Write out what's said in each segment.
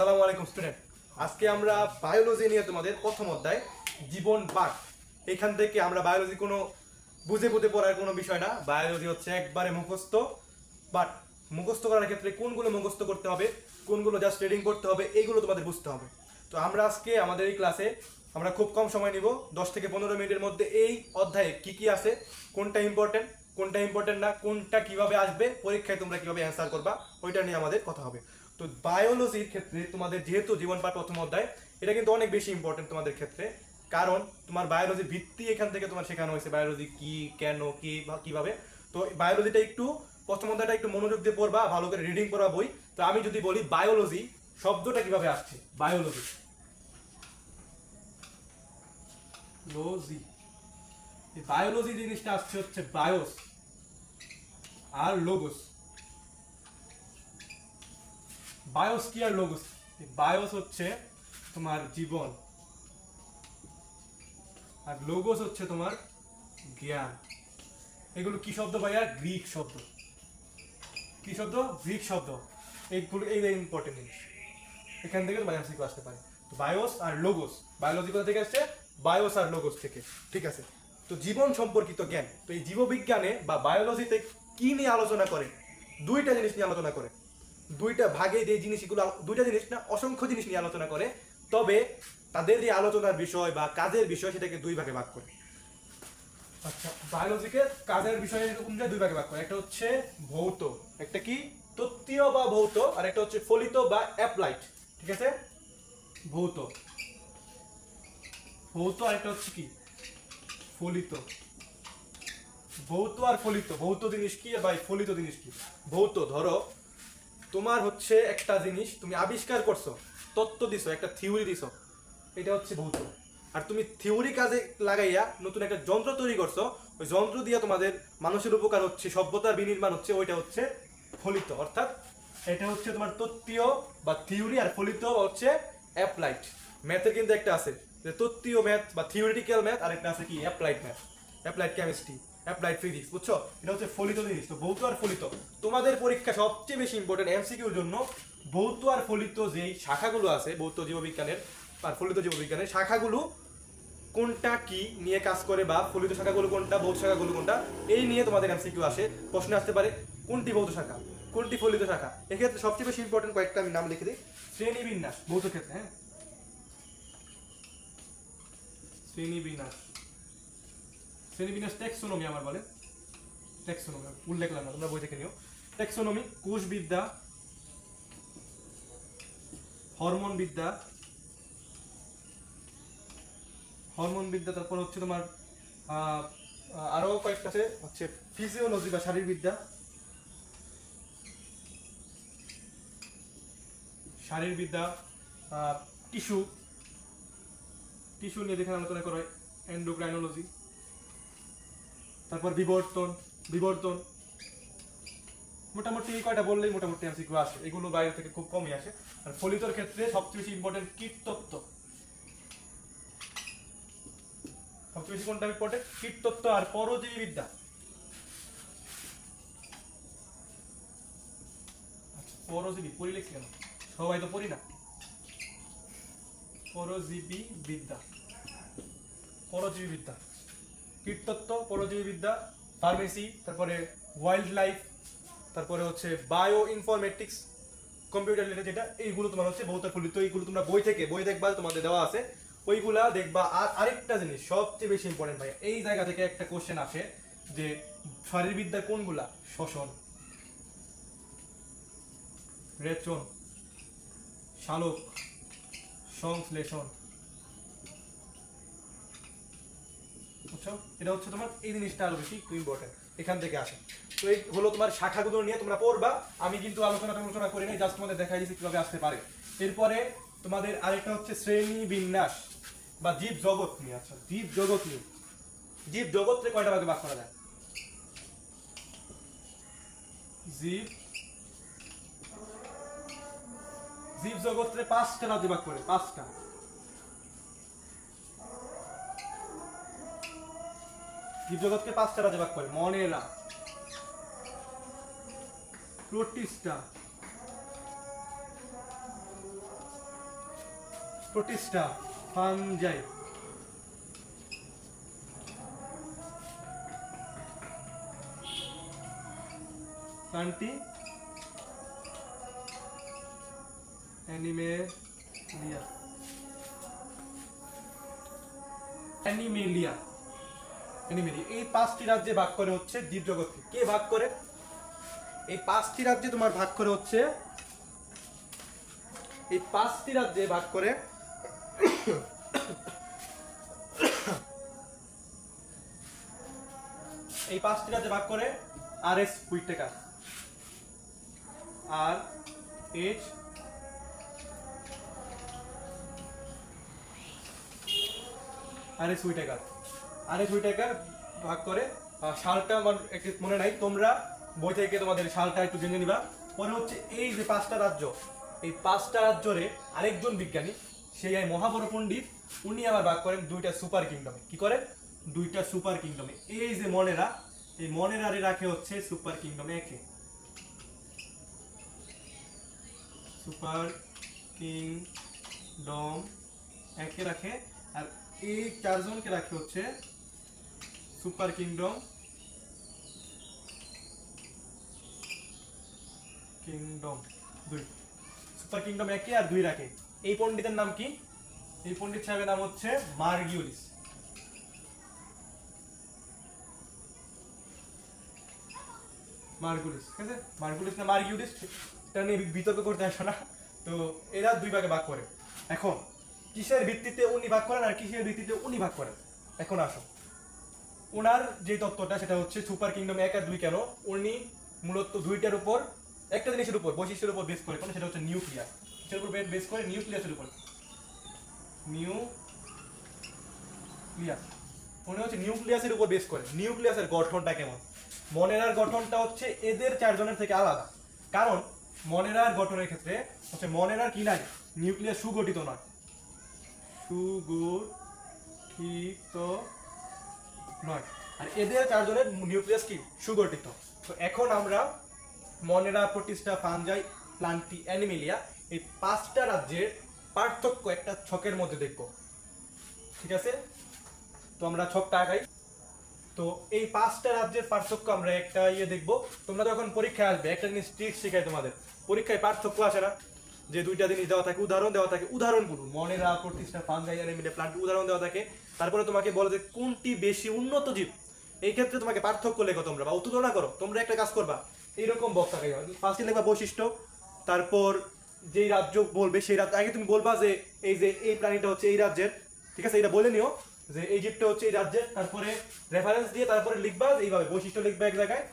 আসসালামু আলাইকুম স্টুডেন্ট। আজকে আমরা বায়োলজি নিয়ে তোমাদের প্রথম অধ্যায় জীবন পাঠ। এখান থেকে আমরা বায়োলজি কোনো বুঝে বুঝে পড়ার কোনো বিষয় না। বায়োলজি হচ্ছে একবারে মুখস্থ। বাট মুখস্থ করার ক্ষেত্রে কোনগুলো মুখস্থ করতে হবে, কোনগুলো জাস্ট রিডিং করতে হবে, এইগুলো তোমাদের বুঝতে হবে। তো আমরা আজকে আমাদের এই ক্লাসে আমরা খুব কম সময় নিব, 10 থেকে 15 মিনিটের মধ্যে এই অধ্যায়ে কি কি আছে, কোনটা ইম্পর্টেন্ট না, কোনটা কিভাবে আসবে, পরীক্ষায় তোমরা কিভাবে অ্যান্সার করবা, ওইটা নিয়ে আমাদের কথা হবে। তো বায়োলজির ক্ষেত্রে তোমাদের যেহেতু জীবন পাঠ প্রথম অধ্যায়, এটা কিন্তু অনেক বেশি ইম্পর্টেন্ট তোমাদের ক্ষেত্রে, কারণ তোমার বায়োলজির ভিত্তি এখান থেকে তোমার শেখানো হয়েছে, বায়োলজি কি, কেন, কি বা কিভাবে। তো বায়োলজিটা একটু প্রথম অধ্যায়টা একটু মনোযোগ দিয়ে পড়বা, ভালো করে রিডিং করা বই। তো আমি যদি বলি বায়োলজি শব্দটা কিভাবে আসছে, বায়োলজি বায়োলজি জিনিসটা আসছে হচ্ছে বায়োস আর লোগোস। বায়োস কি আর লোগোস? বায়োস হচ্ছে তোমার জীবন আর লোগোস হচ্ছে তোমার জ্ঞান। এগুলো কি শব্দ ভাইয়া? গ্রিক শব্দ। কি শব্দ? গ্রিক শব্দ। এইগুলো এই ইম্পর্টেন্ট জিনিস, এখান থেকে তোমার এমসিকিউ আসতে পারে। তো বায়োস আর লোগোস, বায়োলজি কোথা থেকে আসছে? বায়োস আর লোগোস থেকে। ঠিক আছে, তো জীবন সম্পর্কিত জ্ঞান। তো এই জীববিজ্ঞানে বা বায়োলজিতে কি নিয়ে আলোচনা করে? দুইটা জিনিস নিয়ে আলোচনা করে, দুইটা ভাগে যে জিনিসগুলো, দুইটা জিনিস না, অসংখ্য জিনিস নিয়ে আলোচনা করে। তবে তাদের যে আলোচনার বিষয় বা কাজের বিষয় সেটাকে দুই ভাগে ভাগ করে। আচ্ছা, বায়োলজিকে কাজের বিষয়ে এরকম দুই ভাগে ভাগ করে। একটা হচ্ছে ভৌত, একটা কি তত্ত্বীয় বা ভৌত, আর একটা হচ্ছে ফলিত বা অ্যাপ্লাইড। ঠিক আছে, ভৌত ভৌত আর একটা হচ্ছে কি ফলিত। ভৌত আর ফলিত, ভৌত জিনিস কি ভাই, ফলিত জিনিস কি? ভৌত, ধরো তোমার হচ্ছে একটা জিনিস তুমি আবিষ্কার করছো, তত্ত্ব দিছো, একটা থিওরি দিছো, এটা হচ্ছে ভৌত। আর তুমি থিওরি কাজে লাগাইয়া নতুন একটা যন্ত্র তৈরি করছো, ওই যন্ত্র দিয়ে তোমাদের মানুষের উপকার হচ্ছে, সভ্যতার বিনির্মাণ হচ্ছে, ওইটা হচ্ছে ফলিত। অর্থাৎ এটা হচ্ছে তোমার তত্ত্বীয় বা থিওরি, আর ফলিত হচ্ছে অ্যাপ্লাইড। ম্যাথের কিন্তু একটা আছে যে তত্ত্বীয় ম্যাথ বা থিওরিটিক্যাল ম্যাথ, আর একটা আছে কি applied math, applied chemistry, applied physics. বুঝছো? এটা হচ্ছে ফলিত জিনিস। তো ভৌত আর ফলিত তোমাদের পরীক্ষা সবচেয়ে বেশি ইম্পর্টেন্ট এমসিকিউর জন্য। ভৌত আর ফলিত যেই শাখাগুলো আছে ভৌত জীববিজ্ঞানের আর ফলিত জীববিজ্ঞানের শাখাগুলো কোনটা কি নিয়ে কাজ করে, বা ফলিত শাখাগুলো কোনটা, ভৌত শাখাগুলো কোনটা, এই নিয়ে তোমাদের এমসিকিউ আসে, প্রশ্ন আসতে পারে কোনটি ভৌত শাখা, কোনটি ফলিত শাখা। এক্ষেত্রে সবচেয়ে বেশি ইম্পর্টেন্ট কয়েকটা আমি নাম লিখে দিই। শ্রেণীবিন্যাস ভৌত ক্ষেত্রে, হ্যাঁ, শ্রেণীবিন্যাস, শ্রেণীবিন্যাস টেক্সোনমি আমার বলে, টেক্সোনমি উল্লেখ করলাম না, তোমরা বই থেকে নিও। টেক্সোনমি কোষবিদ্যা, হরমোন বিদ্যা, তারপর হচ্ছে তোমার আরো কয়েকটা আছে, হচ্ছে ফিজিওলজি বা শারীরবিদ্যা, টিস্যু নিয়ে যেখানে আলোচনা করা হয়, এন্ডোক্রাইনোলজি, তারপর বিবর্তন। মোটামুটি এই কয়টা বললেই মোটামুটি এমসিকিউ আসে, এগুলো বাইরে থেকে খুব কমই আসে। আর ফলিতর ক্ষেত্রে সবচেয়ে বেশি ইম্পর্টেন্ট কীটতত্ত্ব, সবচেয়ে বেশি কোনটা ইম্পর্টেন্ট? কীটতত্ত্ব আর পরজীবী বিদ্যা। পরজীবী পরিলেখ কেন, সবাই তো পড়ি না। পরজীবী বিদ্যা, কীটতত্ত্ব, পরজীবী বিদ্যা, ফার্মেসি, তারপরে ওয়াইল্ড লাইফ, তারপরে হচ্ছে বায়ো ইনফরমেটিক্স, কম্পিউটার রিলেটেড, যেটা এইগুলো তোমার হচ্ছে ভৌত ফলিত। এইগুলো তোমরা বই দেখবা, তোমাদের দেওয়া আছে, ওইগুলা দেখবা। আর আরেকটা জিনিস সবচেয়ে বেশি ইম্পর্টেন্ট ভাই, এই জায়গা থেকে একটা কোশ্চেন আসে যে শারীরবিদ্যার কোনগুলা? শ্বসন, রেচন, শালক, সংশ্লেষণ। বুঝছো? এটা হচ্ছে তোমার এই জিনিসটা আরো বেশি ইম্পর্টেন্ট, এখান থেকে আসে। তো এই হলো তোমার শাখাগুলো নিয়ে তোমরা পড়বা। আমি কিন্তু আলোচনা করি নাই, জাস্ট তোমাদের দেখাই দিচ্ছি কিভাবে আসতে পারে। এরপরে তোমাদের আরেকটা হচ্ছে শ্রেণী বিন্যাস বা জীব জগৎ নিয়ে। আচ্ছা, জীব জগৎকে কয়টা ভাগে ভাগ করা যায়? জীব জগৎকে 5টা ভাগে ভাগ করে, 5টা। জীব জগৎকে 5টা ভাগে ভাগ করে, Monera, Protista, Protista Fungi Plantae Animalia Animalia Animalia এই 5টি রাজ্যে ভাগ করে হচ্ছে জীবজগৎকে। কে ভাগ করে? এই 5টি রাজ্যে তোমার ভাগ করে হচ্ছে, এই 5টি রাজ্যে ভাগ করে এই 5টি রাজ্যে ভাগ করে আর.এস. হুইটেকার। আর.এস. হুইটেকার ভাগ করে। সালটা আমার মনে নাই, তোমরা বই থেকে তোমাদের সালটা একটু জেনে নিবা। পরে হচ্ছে এই যে 5টা রাজ্য, এই 5টা রাজ্যরে আরেকজন বিজ্ঞানী, সেই মহাবড় পণ্ডিত, উনি আবার ভাগ করেন 2টা সুপার কিংডমে। কি করে? 2টা সুপার কিংডমে। এই যে মনেরা, এই মনেরারে রাখে হচ্ছে সুপার কিংডমে একে, সুপার কিংডম একে রাখে। আর এই 4জনকে রাখে হচ্ছে সুপার কিংডম 2। সুপার কিংডম 1 আর 2 রাখে। এই পণ্ডিতের নাম কি? এই পণ্ডিত সাহেবের নাম হচ্ছে মার্গিউলিস। ঠিক আছে? মার্গুলিস না মার্গিউলিস, এটা নিয়ে বিতর্ক করতে আসো না। তো এরা 2 ভাগে ভাগ করে। এখন কিসের ভিত্তিতে উনি ভাগ করেন আর কিসের ভিত্তিতে উনি ভাগ করেন? এখন আসো, ওনার যে তত্ত্বটা সেটা হচ্ছে সুপার কিংডম 1 আর 2 কেন? উনি মূলত 2টার উপর, একটা জিনিসের উপর, বৈশিষ্ট্যের উপর বেস করে, সেটা হচ্ছে নিউক্লিয়াস। সেটার উপর বেস করে নিউক্লিয়াসের উপর, নিউক্লিয়াস উনি হচ্ছে নিউক্লিয়াসের উপর বেস করে। নিউক্লিয়াসের গঠনটা কেমন? মনেরার গঠনটা হচ্ছে এদের 4জনের থেকে আলাদা। কারণ মনেরার গঠনের ক্ষেত্রে হচ্ছে মনেরার কি নাই? নিউক্লিয়াস সুগঠিত নয়, সুগঠিত নয়। আর এদের 4জনের নিউক্লিয়াস কি? সুগঠিত। তো এখন আমরা মনেরা, প্রোটিস্টা, ফানজাই, প্লান্টি, অ্যানিমেলিয়া এই 5টা রাজ্যের পার্থক্য একটা ছকের মধ্যে দেখব। ঠিক আছে? তো আমরা ছকটা আগাই। তো এই 5টা রাজ্যের পার্থক্য আমরা একটা দেখব। তোমরা যখন পরীক্ষায় আসবে একটা জিনিস ট্রিক শেখাই তোমাদের। পরীক্ষায় পার্থক্য আসে না যে 2টা জিনিস দেওয়া থাকে, উদাহরণ দেওয়া থাকে, উদাহরণগুলো মনেরা, প্রোটিস্টা, ফানজাই, অ্যানিমেলিয়া, প্লান্টি উদাহরণ দেওয়া থাকে। তারপরে তোমাকে বলে যে কোনটি বেশি উন্নত জীব। এই ক্ষেত্রে তোমাকে পার্থক্য লেখো তোমরা, বা তুলনা করো। তোমরা একটা কাজ করবা, এইরকম বক্স আগে ফার্স্টে লিখবা বৈশিষ্ট্য, তারপর যেই রাজ্য বলবে সেই রাজ্য আগে তুমি বলবা যে এই প্রাণীটা হচ্ছে এই রাজ্যের। ঠিক আছে? এটা বলে নিও যে এই জীবটা হচ্ছে এই রাজ্যের। তারপরে রেফারেন্স দিয়ে তারপরে লিখবা এইভাবে, বৈশিষ্ট্য লিখবা এক জায়গায়,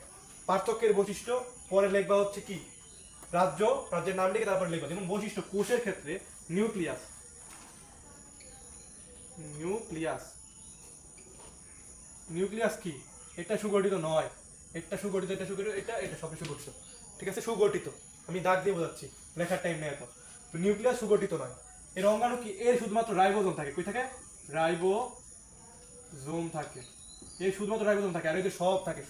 পার্থক্যের বৈশিষ্ট্য, পরে লিখবা হচ্ছে কি রাজ্য, রাজ্যের নাম লিখে তারপরে লিখবা। যেমন বৈশিষ্ট্য কোষের ক্ষেত্রে নিউক্লিয়াস, নিউক্লিয়াস কি? এটা সুগঠিত নয়, এটা সুগঠিত, এটা সুগঠিত, এটা সবই সুগঠিত। ঠিক আছে? সুগঠিত, আমি দাগ দিয়ে বোঝাচ্ছি, লেখার টাইম নেই এখন। তো নিউক্লিয়াস সুগঠিত নয়। এর অঙ্গাণু কি? এর শুধুমাত্র রাইবোজোম থাকে। কই থাকে? রাইবোজোম থাকে। এর শুধুমাত্র রাইবোজোম থাকে। আর এদের সব থাকে,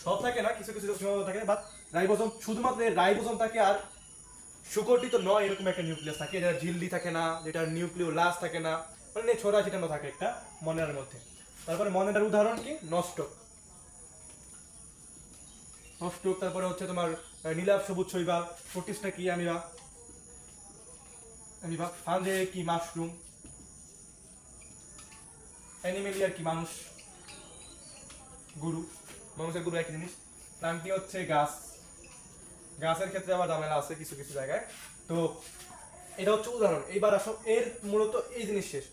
সব থাকে না, কিছু কিছু থাকে, বাট রাইবোজোম, শুধুমাত্র এর রাইবোজোম থাকে। আর সুগঠিত নয় এরকম একটা নিউক্লিয়াস থাকে, যেটা ঝিল্লি থাকে না, যেটা নিউক্লিওলাস থাকে না, মানে ছড়া ছিটানো থাকে একটা মনেরার মধ্যে। তারপরে মনেরার উদাহরণ কি? নষ্টক, তারপরে হচ্ছে তোমার নীলাভ সবুজ শৈবাল, প্রোটিস্টা কি? অ্যামিবা, ফানজাই কি? মাশরুম, অ্যানিমেলিয়ার কি? মানুষ, গরু, মানুষের গরু একই জিনিস। প্লান্টি হচ্ছে গাছ, গাছের ক্ষেত্রে আবার ঝামেলা আছে কিছু কিছু জায়গায়। তো এটা হচ্ছে উদাহরণ। এইবার আসো, এর মূলত এই জিনিস শেষ,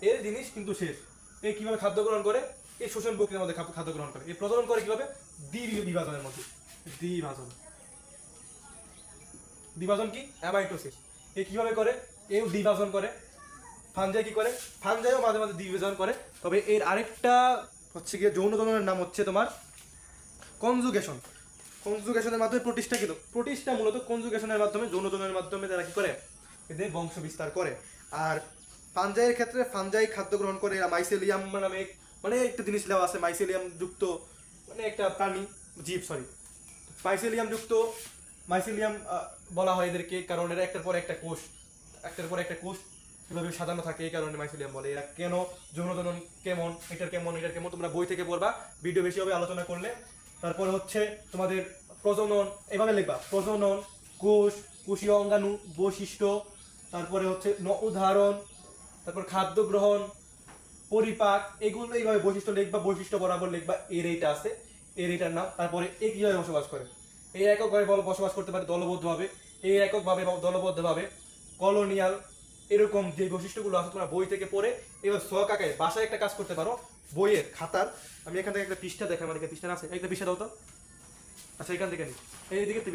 এর জিনিস কিন্তু শেষ। এ কিভাবে খাদ্য গ্রহণ করে? এই শোষণ প্রক্রিয়ার মধ্যে খাদ্য গ্রহণ করে। এই প্রজনন করে কিভাবে? দ্বিবিভাজনের মধ্যে। দ্বিভাজন কি? অ্যামাইটোসিস। এ কিভাবে করে? এও দ্বিভাজন করে। ফানজাই কি করে? ফানজাইও মাঝে মাঝে দ্বিভাজন করে। তবে এর আরেকটা হচ্ছে গিয়ে যৌন জননের নাম হচ্ছে তোমার কনজুগেশন। কনজুগেশনের মাধ্যমে প্রোটিস্টা কিন্তু প্রোটিস্টা মূলত কনজুগেশনের মাধ্যমে, যৌন জননের মাধ্যমে তারা কি করে? এদের বংশ বিস্তার করে। আর ফানজাইয়ের ক্ষেত্রে ফানজাই খাদ্য গ্রহণ করে। এরা মাইসেলিয়াম নামে মানে একটা জিনিস দেওয়া আছে, মাইসেলিয়াম যুক্ত মানে একটা প্রাণী, জীব, সরি, মাইসেলিয়াম যুক্ত, মাইসেলিয়াম বলা হয় এদেরকে, কারণ এরা একটার পর একটা কোষ এভাবে সাজানো থাকে, এই কারণে মাইসোলিয়াম বলে। এরা কেন, যৌনজনন কেমন, এটার কেমন তোমরা বই থেকে পড়বা, ভিডিও বেশি হবে আলোচনা করলে। তারপরে হচ্ছে তোমাদের প্রজনন, এভাবে লিখবা, প্রজনন, কোষ, কোষীয় অঙ্গাণু, বৈশিষ্ট্য, তারপরে হচ্ছে উদাহরণ, তারপর খাদ্য গ্রহণ, পরিপাক, এগুলো এইভাবে বৈশিষ্ট্য লিখবা, বৈশিষ্ট্য বরাবর লিখবা এর এইটা আছে, এর এইটার নাম। তারপরে এ কিভাবে বসবাস করে, এই এককভাবে বসবাস করতে পারে দলবদ্ধভাবে, এই এককভাবে দলবদ্ধভাবে, কলোনিয়াল, এরকম যে বৈশিষ্ট্যগুলো আছে তোমরা বই থেকে পড়ে এবার শখ আঁকায় বাসায় একটা কাজ করতে পারো। বইয়ের খাতার, আমি এখান থেকে একটা পৃষ্ঠা দেখাই, আমার এখানে পৃষ্ঠা আছে, একটা পৃষ্ঠা দাও তো। আচ্ছা এখান থেকে নি, এইদিকে একটা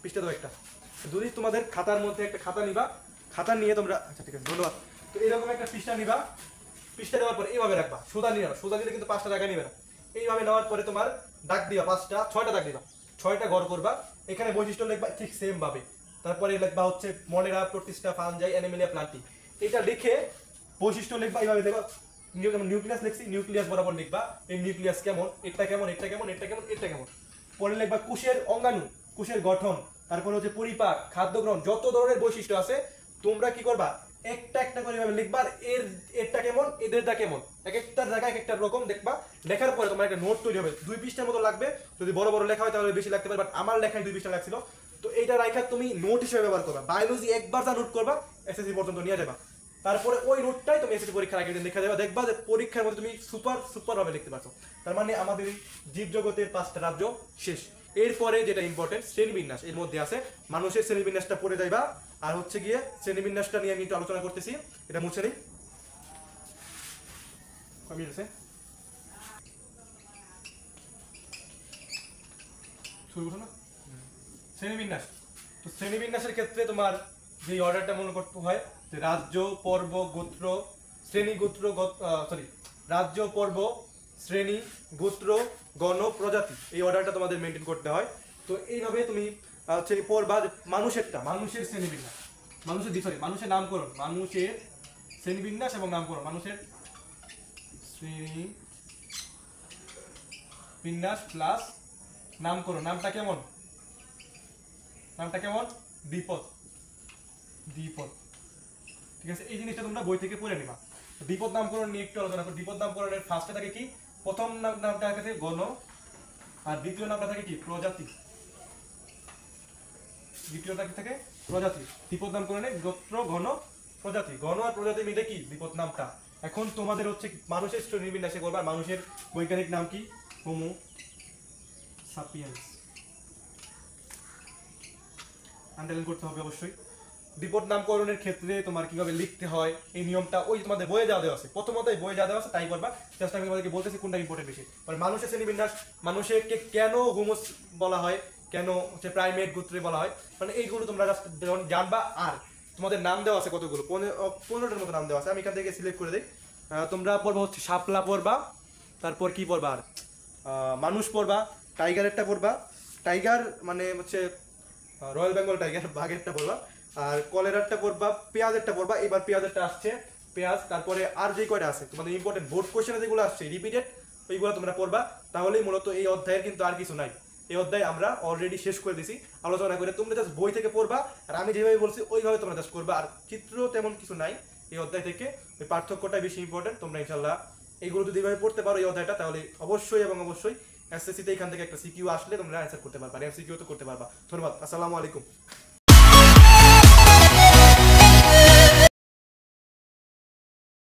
পৃষ্ঠা দাও একটা। যদি তোমাদের খাতার মধ্যে একটা খাতা নিবা, খাতা নিয়ে তোমরা, আচ্ছা ঠিক আছে ধন্যবাদ। তো এরকম একটা পৃষ্ঠা নিবা, পৃষ্ঠা দেওয়ার পরে এইভাবে রাখবা, সোজা নিয়ে, সোজা দিলে কিন্তু 5টা জায়গা নিবে না। এইভাবে নেওয়ার পরে তোমার দাগ দিবা, 6টা দাগ দিবা, 6টা ঘর করবা, এখানে বৈশিষ্ট্য লিখবা ঠিক সেম ভাবে। তারপরে লিখবা হচ্ছে মনেরা, প্রোটিস্টা, ফানজাই, অ্যানিমেলিয়া, প্লান্টি, এটা লিখে বৈশিষ্ট্য লিখবা। এইভাবে দেখবা নিউক্লিয়াস লিখছি, নিউক্লিয়াস বরাবর লিখবা এই নিউক্লিয়াস কেমন, এটা কেমন, এটা কেমন, এটা কেমন, এটা কেমন। পরে লিখবা কোষের অঙ্গাণু, কোষের গঠন, তারপরে হচ্ছে পরিপাক, খাদ্য গ্রহণ, যত ধরনের বৈশিষ্ট্য আছে তোমরা কি করবা একটা একটা করে এভাবে লিখবা। এরটা কেমন, এদেরটা কেমন, এক একটা জায়গায় এক একটা রকম দেখবা। লেখার পরে তোমার একটা নোট তৈরি হবে, 2 পৃষ্ঠার মতো লাগবে। যদি বড় বড় লেখা হয় তাহলে বেশি লাগতে পারে, বাট আমার লেখায় 2 পৃষ্ঠা লাগছিল। তো এইটা রাখা তুমি নোট হিসেবে ব্যবহার করবা। বায়োলজি একবার যা নোট করবা এসএসসি পর্যন্ত নিয়ে যাবা। তারপরে ওই নোটটাই তুমি এসএসসি পরীক্ষার আগে লিখে দেবা, দেখবা যে পরীক্ষার মধ্যে তুমি সুপার ভাবে লিখতে পারছো। তার মানে আমাদের এই জীবজগতের 5টা রাজ্য শেষ। এরপরে যেটা ইম্পর্টেন্ট শ্রেণীবিন্যাস, এর মধ্যে আছে মানুষের শ্রেণীবিন্যাসটা পড়ে যাইবা। আর হচ্ছে গিয়ে শ্রেণীবিন্যাসটা নিয়ে আমি একটু আলোচনা করতেছি, এটা মুছে নেই, কমিয়ে আছে শুরু করো না। শ্রেণীবিন্যাস, তো শ্রেণীবিন্যাসের ক্ষেত্রে তোমার যে অর্ডারটা মনে করতে হয় যে রাজ্য, পর্ব, গোত্র, শ্রেণী, গোত্র, রাজ্য, পর্ব, শ্রেণী, গোত্র, গণ, প্রজাতি, এই অর্ডারটা তোমাদের মেনটেন করতে হয়। তো এইভাবে তুমি হচ্ছে পড়বা মানুষেরটা, মানুষের শ্রেণীবিন্যাস, মানুষের নামকরণ, মানুষের শ্রেণীবিন্যাস এবং নামকরণ, মানুষের শ্রেণীবিন্যাস প্লাস নামকরণ। নামটা কেমন, দ্বিপদ, ঠিক আছে। এই জিনিসটা তোমরা বই থেকে পড়ে নিবা। দ্বিপদ নামকরণ নিয়ে একটু আলোচনা করো। দ্বিপদ নামকরণের ফার্স্টে থাকে কি, প্রথম নামটা থাকে গণ, আর দ্বিতীয় নামটা থাকে কি প্রজাতি, দ্বিতীয়টা কি থাকে প্রজাতি। দ্বিপদ নামকরণে গোত্র, গণ, প্রজাতি, গণ আর প্রজাতি মিলে কি দ্বিপদ নামটা। এখন তোমাদের হচ্ছে মানুষের শ্রেণীবিন্যাসে করবা। মানুষের বৈজ্ঞানিক নাম কি, হোমো সাপিয়েন্স, আন্ডারলাইন করতে হবে অবশ্যই। দ্বিপদ নামকরণের ক্ষেত্রে তোমার কিভাবে লিখতে হয় এই নিয়মটা ওই তোমাদের বইয়ে যা দেওয়া আছে, প্রথমত বইয়ে যা দেওয়া আছে তাই করবা। জাস্ট আমি তোমাদেরকে বলতেছি কোনটা ইম্পর্টেন্ট বেশি। মানুষের শ্রেণীবিন্যাস, মানুষকে কেন হোমোস বলা হয়, কেন হচ্ছে প্রাইমেট গোত্রে বলা হয়, মানে এইগুলো তোমরা জাস্ট জানবা। আর তোমাদের নাম দেওয়া আছে কতগুলো, 15টার মতো নাম দেওয়া আছে, আমি এখান থেকে সিলেক্ট করে দিই। তোমরা পড়বা হচ্ছে শাপলা পড়বা, তারপর কি পড়বা আর মানুষ পড়বা, টাইগারেরটা পড়বা, টাইগার মানে হচ্ছে রয়্যাল বেঙ্গল টাইগার, বাঘেরটা পড়বা, আর কলেরারটা পড়বা, পেঁয়াজেরটা পড়বা। এবার পেঁয়াজেরটা আসছে, পেঁয়াজ। তারপরে আর যে কয়টা আছে তোমাদের ইম্পর্টেন্ট বোর্ড কোশ্চেনে যেগুলো আসছে রিপিটেড, ওইগুলো তোমরা পড়বা। তাহলেই মূলত এই অধ্যায়ের কিন্তু আর কিছু নাই। এই অধ্যায় আমরা অলরেডি শেষ করে দিছি আলোচনা করে। তোমরা জাস্ট বই থেকে পড়বা, আর আমি যেভাবে বলছি ওইভাবে তোমরা জাস্ট করবা। আর চিত্র তেমন কিছু নাই এই অধ্যায় থেকে, ওই পার্থক্যটাই বেশি ইম্পর্টেন্ট। তোমরা ইনশাল্লাহ এইগুলো যদি এইভাবে পড়তে পারো এই অধ্যায়টা, তাহলে অবশ্যই এবং অবশ্যই এসএসসিতে এখান থেকে একটা সিকিউ আসলে তোমরা অ্যান্সার করতে পারবা, এমসিকিউ তো করতে পারবা। ধন্যবাদ, আসসালামু আলাইকুম।